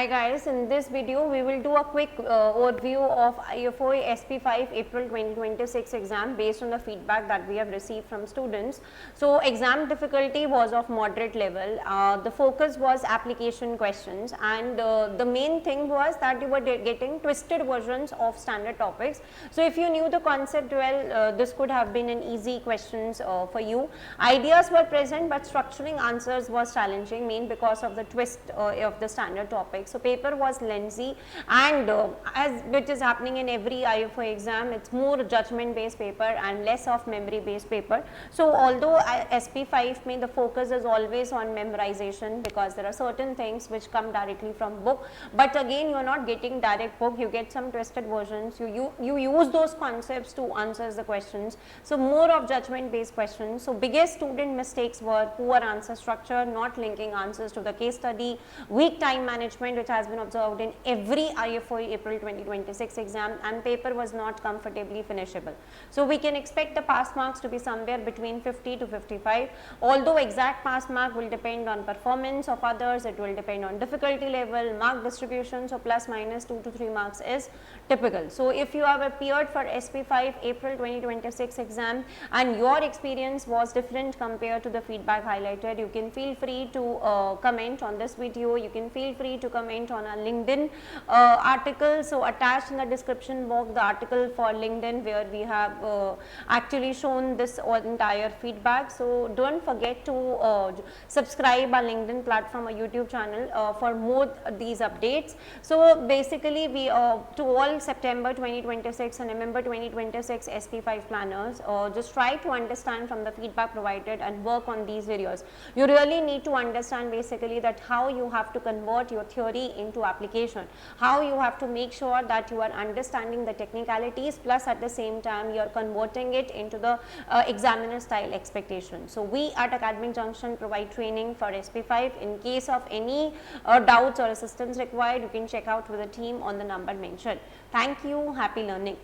Hi guys, in this video we will do a quick overview of IFOI SP5 April 2026 exam based on the feedback that we have received from students. So exam difficulty was of moderate level, the focus was application questions, and the main thing was that you were getting twisted versions of standard topics. So if you knew the concept well, this could have been an easy questions for you. Ideas were present but structuring answers was challenging, main because of the twist of the standard topics. So paper was lengthy, and as which is happening in every IFOI exam, it's more judgment based paper and less of memory based paper. So although SP5 may the focus is always on memorization because there are certain things which come directly from book, but again you are not getting direct book, you get some twisted versions, you use those concepts to answer the questions. So more of judgment based questions. So biggest student mistakes were poor answer structure, not linking answers to the case study, weak time management, which has been observed in every IFOI April 2026 exam, and paper was not comfortably finishable. So we can expect the pass marks to be somewhere between 50 to 55, although exact pass mark will depend on performance of others, it will depend on difficulty level, mark distribution, so plus minus 2 to 3 marks is typical. So if you have appeared for SP5 April 2026 exam and your experience was different compared to the feedback highlighted, you can feel free to comment on this video, you can feel free to comment on a LinkedIn article. So attached in the description box the article for LinkedIn where we have actually shown this entire feedback. So don't forget to subscribe our LinkedIn platform or YouTube channel for more these updates. So basically we to all September 2026 and November 2026 SP5 planners, just try to understand from the feedback provided and work on these videos. You really need to understand basically that how you have to convert your theory into application, how you have to make sure that you are understanding the technicalities, plus at the same time you are converting it into the examiner style expectation. So we at Academic Junction provide training for SP5. In case of any doubts or assistance required, you can check out with the team on the number mentioned. Thank you. Happy learning.